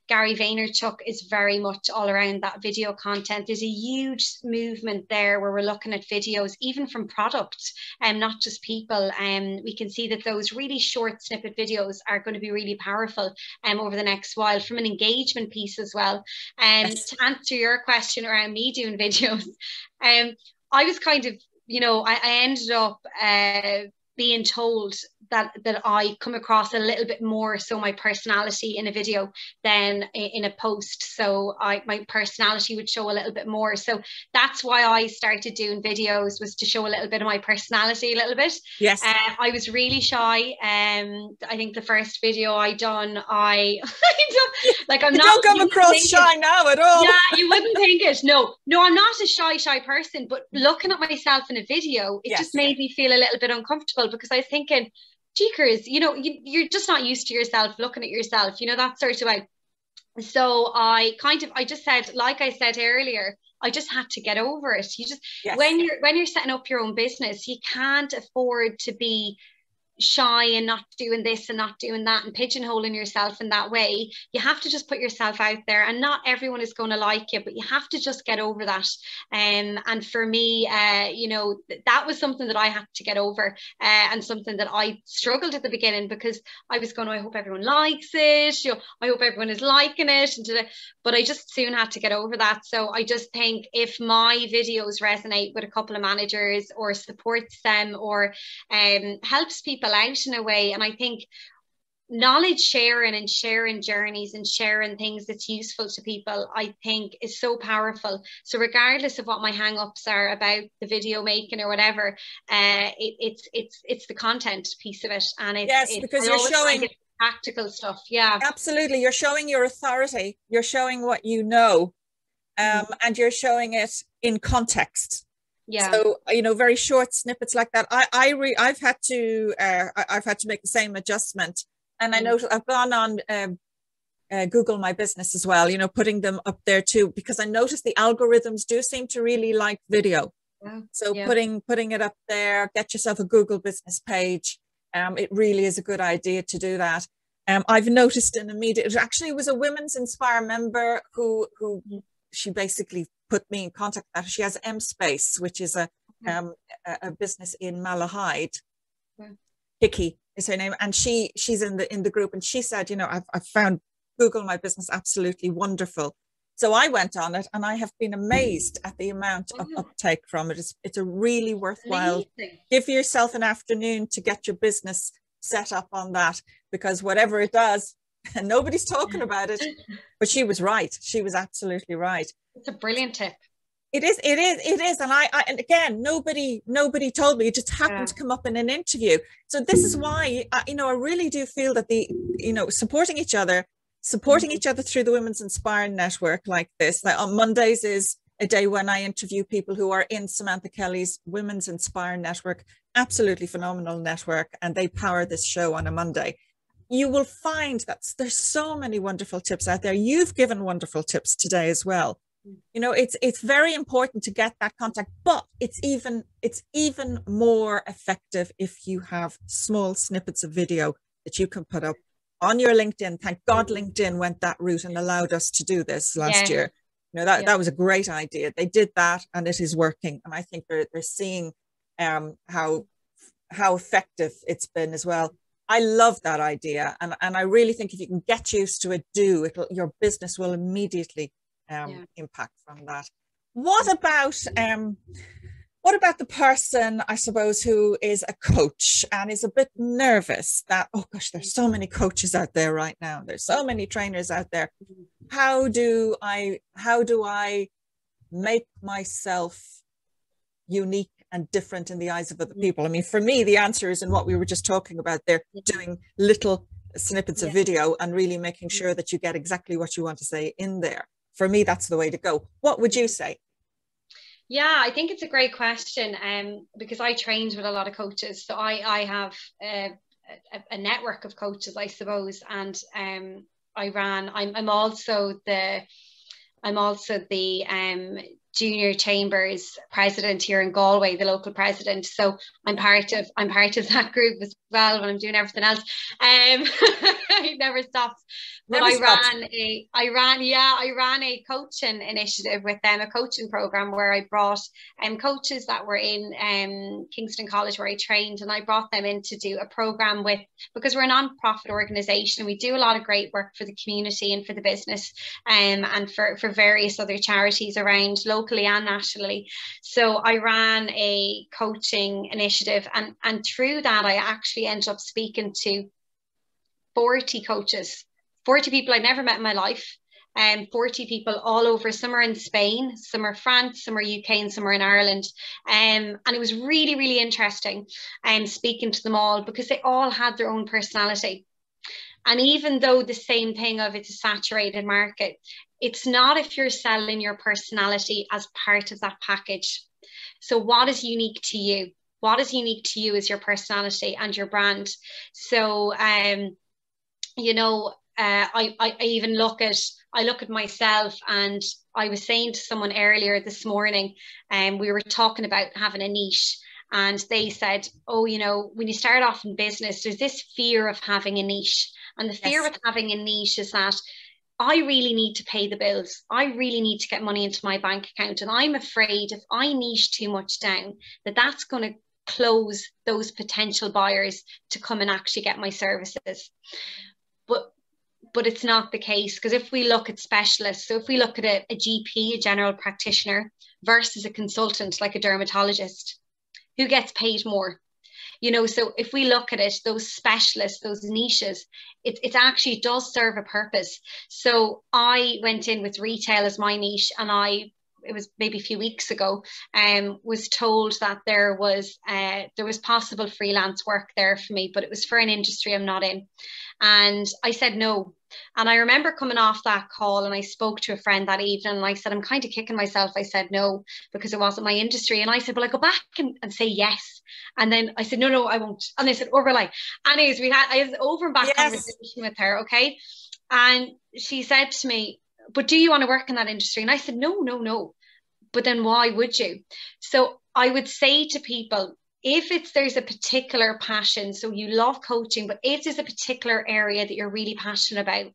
Gary Vaynerchuk is very much all around that video content. There's a huge movement there where we're looking at videos, even from products, and not just people. We can see that those really short snippet videos are going to be really powerful over the next while, from an engagement piece as well. Yes. To answer your question around me doing videos, I was kind of, I ended up being told that I come across a little bit more so my personality in a video than in a post. So my personality would show a little bit more. So that's why I started doing videos, was to show a little bit of my personality a little bit. Yes. I was really shy. I think the first video I done, I'm you don't come across shy now at all. Yeah, you wouldn't think it. No, I'm not a shy person, but looking at myself in a video, it just made me feel a little bit uncomfortable, because I was thinking, Jeekers, you're just not used to yourself, looking at yourself, that sort of way. So I just said, like I said earlier, I just had to get over it. You just, when you're setting up your own business, you can't afford to be shy and not doing this and not doing that and pigeonholing yourself in that way. You have to just put yourself out there, and not everyone is going to like you, but you have to just get over that. And for me, that was something that I had to get over, and something that I struggled at the beginning, because I was going, I hope everyone likes it, I hope everyone is liking it, but I just soon had to get over that. So I just think if my videos resonate with a couple of managers, or supports them, or helps people out in a way, and I think knowledge sharing and sharing journeys and sharing things that's useful to people, I think is so powerful. So regardless of what my hang-ups are about the video making or whatever, it's the content piece of it, and because you're showing practical stuff. Yeah, absolutely. You're showing your authority, you're showing what you know, and you're showing it in context. Yeah. So very short snippets like that. I've had to make the same adjustment, and I know I've gone on Google My Business as well. Putting them up there too, because I noticed the algorithms do seem to really like video. Yeah. So putting it up there, get yourself a Google Business page. It really is a good idea to do that. I've noticed in the media, it actually was a Women's Inspire member who she basically put me in contact with that. She has M-Space, which is a business in Malahide. Hickey is her name, and she's in the group, and she said, I've found Google My Business absolutely wonderful. So I went on it, and I have been amazed at the amount of uptake from it. It's a really worthwhile. Give yourself an afternoon to get your business set up on that, because whatever it does, and nobody's talking about it. But she was right. She was absolutely right. It's a brilliant tip. It is. And again, nobody told me. It just happened to come up in an interview. So this is why, I really do feel that supporting each other through the Women's Inspire Network like this. Like on Mondays is a day when I interview people who are in Samantha Kelly's Women's Inspire Network. Absolutely phenomenal network. And they power this show on a Monday. You will find that there's so many wonderful tips out there. You've given wonderful tips today as well. It's very important to get that contact, but it's even more effective if you have small snippets of video that you can put up on your LinkedIn. Thank God LinkedIn went that route and allowed us to do this last year. That was a great idea. They did that, and it is working. And I think they're seeing how effective it's been as well. I love that idea, and I really think if you can get used to it, your business will immediately impact from that. What about What about the person, I suppose, who is a coach and is a bit nervous that, oh gosh, there's so many coaches out there right now. There's so many trainers out there. How do I make myself unique and different in the eyes of other people? I mean, for me, the answer is in what we were just talking about there, doing little snippets of video and really making sure that you get exactly what you want to say in there. For me, that's the way to go. What would you say? Yeah, I think it's a great question, because I trained with a lot of coaches. So I have a network of coaches, I suppose, and I'm also the junior chambers president here in Galway, the local president. So I'm part of that group as well when I'm doing everything else. It never stops. But I ran a coaching initiative with them, a coaching program where I brought coaches that were in Kingston College where I trained, and I brought them in to do a program because we're a non-profit organization. We do a lot of great work for the community and for the business, and for various other charities around locally and nationally. So I ran a coaching initiative, and through that I actually ended up speaking to 40 coaches, 40 people I'd never met in my life, and 40 people all over. Some are in Spain, some are France, some are UK, and some are in Ireland. And it was really, really interesting speaking to them all, because they all had their own personality. And even though the same thing of it's a saturated market, it's not if you're selling your personality as part of that package. So what is unique to you? What is unique to you is your personality and your brand. So, I even look at myself, and I was saying to someone earlier this morning, and we were talking about having a niche, and they said, oh, when you start off in business, there's this fear of having a niche. And the fear with having a niche is that I really need to pay the bills. I really need to get money into my bank account. And I'm afraid if I niche too much down, that's going to close those potential buyers to come and actually get my services. But it's not the case, because if we look at specialists, so if we look at a GP, a general practitioner, versus a consultant like a dermatologist, who gets paid more? So if we look at it, those specialists, those niches, it actually does serve a purpose. So I went in with retail as my niche, and it was maybe a few weeks ago, was told that there was possible freelance work there for me, but it was for an industry I'm not in. And I said no. And I remember coming off that call, and I spoke to a friend that evening, and I said, I'm kind of kicking myself. I said no, because it wasn't my industry. And I said, well, I go back and say yes. And then I said, no, I won't. And they said, oh, we're like, anyways, I had an over and back conversation with her. Okay. And she said to me, but do you want to work in that industry? And I said, no. But then why would you? So I would say to people, if there's a particular passion, so you love coaching, but if there's a particular area that you're really passionate about,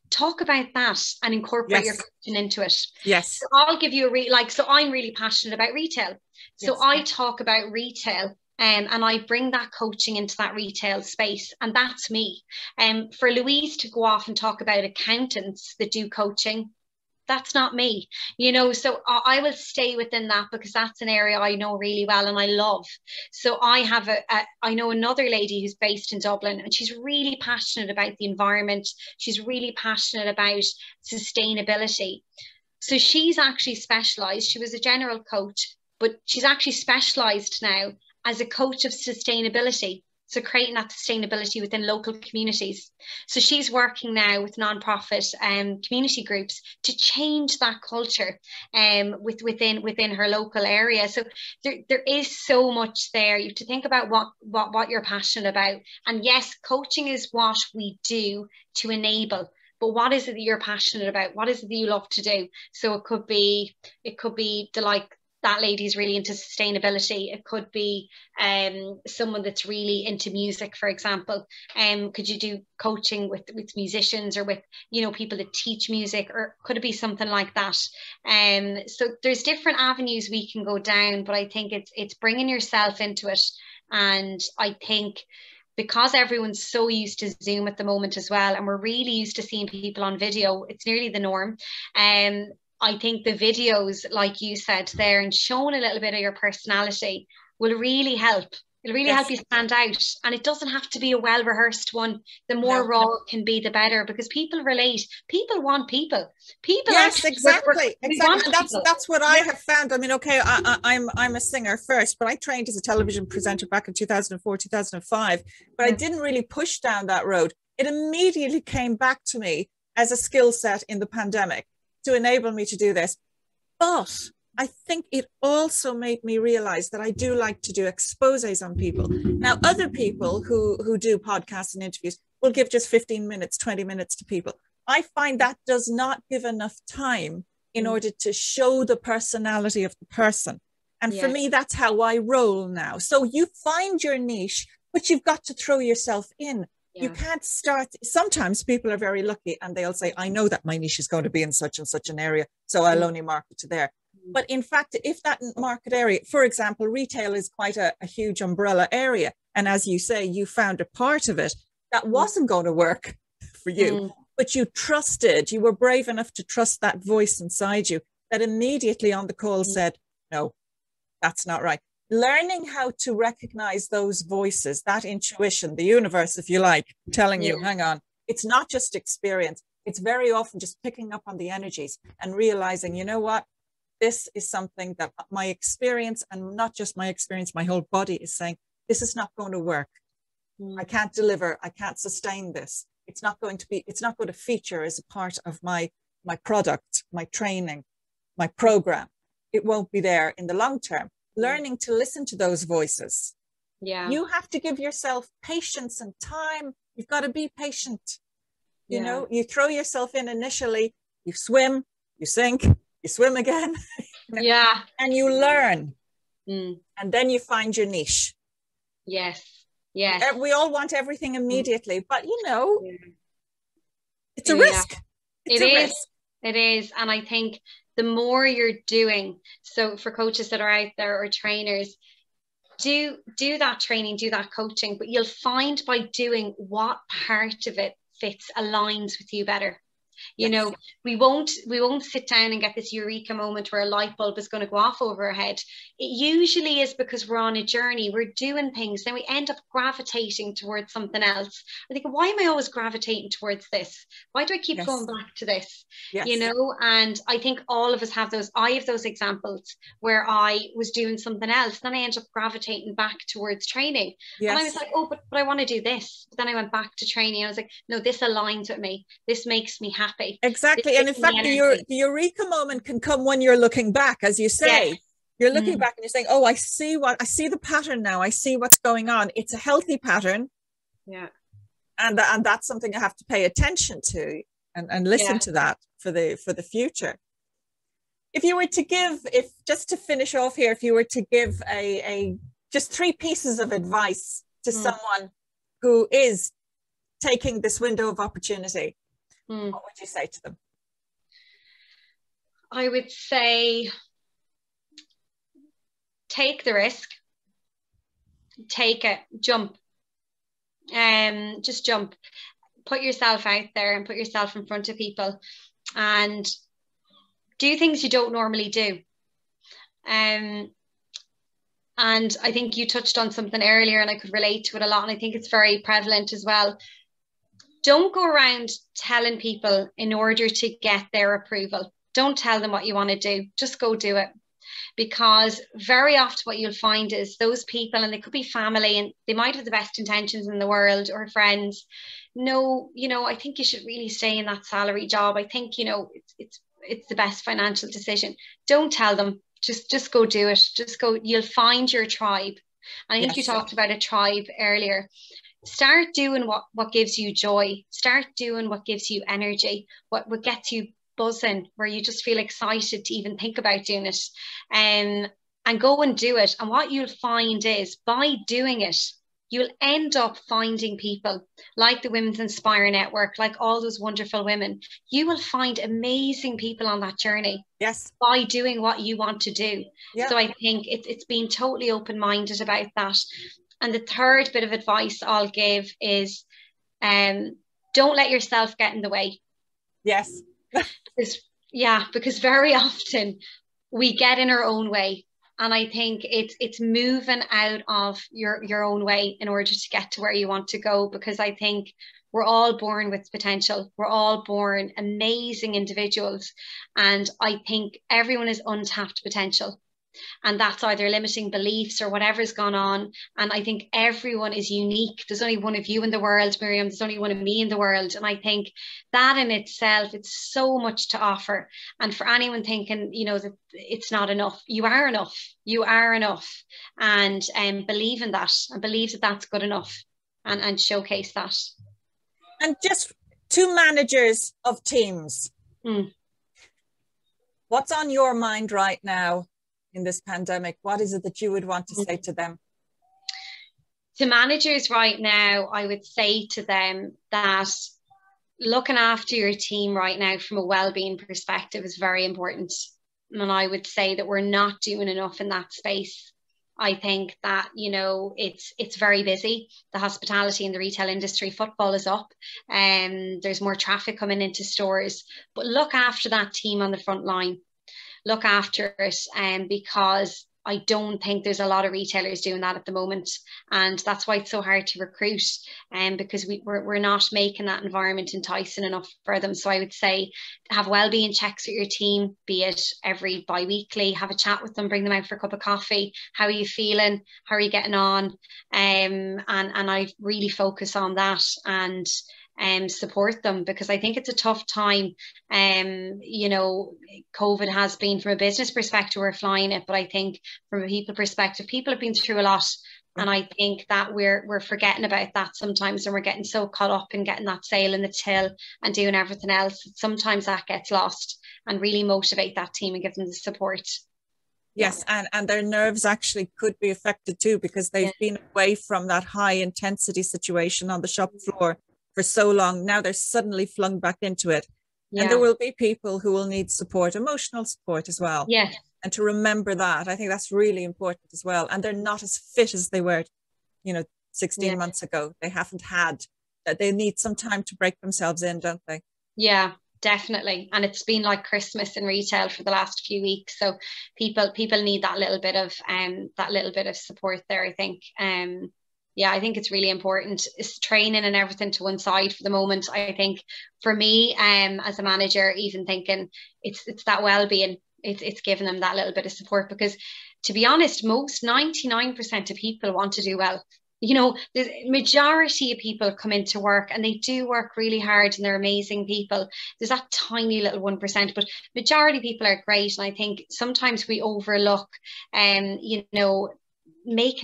talk about that and incorporate your coaching into it. Yes. So I'll give you so I'm really passionate about retail. So I talk about retail, and I bring that coaching into that retail space, and that's me. For Louise to go off and talk about accountants that do coaching, that's not me, so I will stay within that, because that's an area I know really well and I love. So I have I know another lady who's based in Dublin, and she's really passionate about the environment. She's really passionate about sustainability. So she's actually specialized. She was a general coach, but she's actually specialized now as a coach of sustainability. So creating that sustainability within local communities. So she's working now with nonprofit community groups to change that culture within her local area. So there is so much there. You have to think about what you're passionate about. And yes, coaching is what we do to enable. But what is it that you're passionate about? What is it that you love to do? So it could be that lady's really into sustainability. It could be someone that's really into music, for example. Could you do coaching with musicians, or with people that teach music, or could it be something like that? So there's different avenues we can go down, but I think it's bringing yourself into it. And I think because everyone's so used to Zoom at the moment as well, and we're really used to seeing people on video, it's nearly the norm. I think the videos, like you said there, and showing a little bit of your personality will really help. It'll really help Yes. you stand out. And it doesn't have to be a well-rehearsed one. The more No. raw it can be, the better, because people relate. People want people. People Yes, actually, exactly, we exactly, want and people. that's what I have found. I mean, okay, I'm a singer first, but I trained as a television presenter back in 2004, 2005. But I didn't really push down that road. It immediately came back to me as a skill set in the pandemic to enable me to do this. But I think it also made me realize that I do like to do exposés on people. Now, other people who do podcasts and interviews will give just 15 minutes, 20 minutes to people. I find that does not give enough time in order to show the personality of the person. And for me, that's how I roll now. So you find your niche, but you've got to throw yourself in. You can't start. Sometimes people are very lucky and they'll say, I know that my niche is going to be in such and such an area, so I'll only market to there. But in fact, if that market area, for example, retail is quite a huge umbrella area. And as you say, you found a part of it that wasn't going to work for you, but you trusted, you were brave enough to trust that voice inside you that immediately on the call said, no, that's not right. Learning how to recognize those voices, that intuition, the universe, if you like, telling you, hang on, it's not just experience. It's very often just picking up on the energies and realizing, you know what, this is something that my experience, and not just my experience, my whole body is saying, this is not going to work. I can't deliver. I can't sustain this. It's not going to feature as a part of my product, my training, my program. It won't be there in the long term. Learning to listen to those voices. You have to give yourself patience and time. You've got to be patient. You know, you throw yourself in initially, you swim, you sink, you swim again. And you learn. And then you find your niche. Yes. We all want everything immediately, but you know, it's a risk. It's a risk. It is. And I think the more you're doing, so for coaches that are out there or trainers, do that training, do that coaching, but you'll find by doing what part of it aligns with you better. You know, we won't sit down and get this eureka moment where a light bulb is going to go off over our head. It usually is because we're on a journey, we're doing things, then we end up gravitating towards something else. I think, why am I always gravitating towards this? Why do I keep going back to this? You know, and I think all of us have those. I have those examples where I was doing something else, then I end up gravitating back towards training. And I was like, oh, but I want to do this. But then I went back to training. I was like, no, this aligns with me. This makes me happy. Exactly. And in fact, the eureka moment can come when you're looking back, as you say. You're looking back and you're saying, oh, I see the pattern now. I see what's going on. It's a healthy pattern. And that's something I have to pay attention to and listen to that for the future. If you were to give, just to finish off here, if you were to give just 3 pieces of advice to someone who is taking this window of opportunity, what would you say to them? I would say, take the risk, take it, jump, just jump, put yourself out there and put yourself in front of people and do things you don't normally do. And I think you touched on something earlier and I could relate to it a lot, and I think it's very prevalent as well. Don't go around telling people in order to get their approval. Don't tell them what you want to do. Just go do it. Because very often what you'll find is those people, and they could be family and they might have the best intentions in the world, or friends, no, you know, I think you should really stay in that salary job. I think, you know, it's the best financial decision. Don't tell them. Just go do it. Just go. You'll find your tribe. And I think you talked about a tribe earlier. Start doing what gives you joy. Start doing what gives you energy, what gets you buzzing, where you just feel excited to even think about doing it, and go and do it. And what you'll find is, by doing it, you'll end up finding people like the Women's Inspire Network, like all those wonderful women. You will find amazing people on that journey. By doing what you want to do. So I think it's being totally open-minded about that. And the third bit of advice I'll give is, don't let yourself get in the way. Because Yeah, because very often we get in our own way. And I think it's moving out of your own way in order to get to where you want to go. Because I think we're all born with potential. We're all born amazing individuals. And I think everyone is untapped potential. And that's either limiting beliefs or whatever's gone on. And I think everyone is unique. There's only one of you in the world, Miriam. There's only one of me in the world. And I think that in itself, it's so much to offer. And for anyone thinking, that it's not enough, you are enough. You are enough. And believe in that and believe that that's good enough, and showcase that. And just two managers of teams. What's on your mind right now in this pandemic? What is it that you would want to say to them? To managers right now, I would say to them that looking after your team right now from a well-being perspective is very important. And I would say that we're not doing enough in that space. I think that, it's very busy. The hospitality and the retail industry, football is up, and there's more traffic coming into stores. But look after that team on the front line. Look after it, because I don't think there's a lot of retailers doing that at the moment, and that's why it's so hard to recruit, because we're not making that environment enticing enough for them. So I would say have well-being checks with your team, be it every bi-weekly, have a chat with them, bring them out for a cup of coffee. How are you feeling? How are you getting on? And I really focus on that and support them, because I think it's a tough time. COVID has been, from a business perspective, we're flying it, but I think from a people perspective, people have been through a lot. And I think that we're forgetting about that sometimes, and we're getting so caught up in getting that sale in the till and doing everything else. Sometimes that gets lost, and really motivate that team and give them the support. Yes, and their nerves actually could be affected too, because they've been away from that high intensity situation on the shop floor for so long. Now they're suddenly flung back into it. And there will be people who will need support, emotional support as well. Yes. And to remember that, I think that's really important as well. And they're not as fit as they were, 16 months ago. They haven't had that. They need some time to break themselves in, don't they? Yeah, definitely. And it's been like Christmas in retail for the last few weeks. So people need that little bit of support there, I think. I think it's really important. It's training and everything to one side for the moment. I think for me, as a manager, even thinking it's that well-being, it's giving them that little bit of support, because to be honest, 99% of people want to do well. The majority of people come into work and they do work really hard and they're amazing people. There's that tiny little 1%, but majority of people are great. And I think sometimes we overlook, make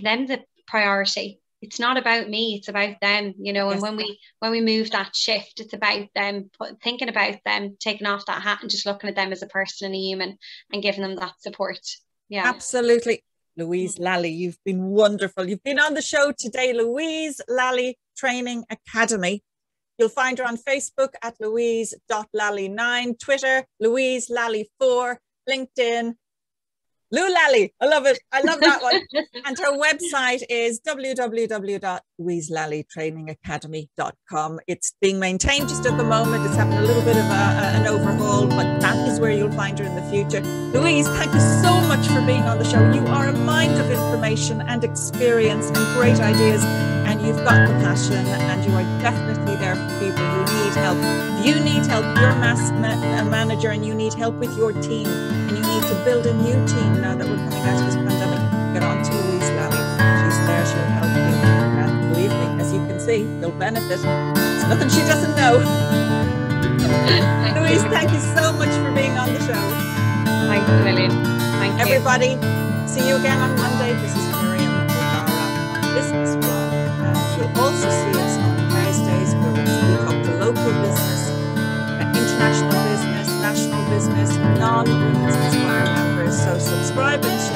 them the priority. It's not about me, it's about them, and when we move that shift, it's about them, thinking about them, taking off that hat and just looking at them as a person and a human, and giving them that support. Yeah, absolutely. Louise Lally, you've been wonderful. You've been on the show today. Louise Lally Training Academy. You'll find her on Facebook at louise.lally9, Twitter Louise Lally 4, LinkedIn Lou Lally. I love it. I love that one. And her website is www.louiselallytrainingacademy.com. It's being maintained just at the moment. It's having a little bit of an overhaul, but that is where you'll find her in the future. Louise, thank you so much for being on the show. You are a mind of information and experience and great ideas, and you've got the passion, and you are definitely there for people who need help. If you need help, you're a manager and you need help with your team, and you need to build a new team now that we're coming out of this pandemic, get on to Louise Lally. She's there, she'll help you. And believe me, as you can see, you'll benefit. It's nothing she doesn't know. Louise, thank you so much for being on the show. Thanks a million. Thank you. Everybody, see you again on Monday. This is Miriam O'Hara on Business Blog. And you'll also see us on Thursdays where we talk to local business, international business, national business, non-women's inspired members. So subscribe and share.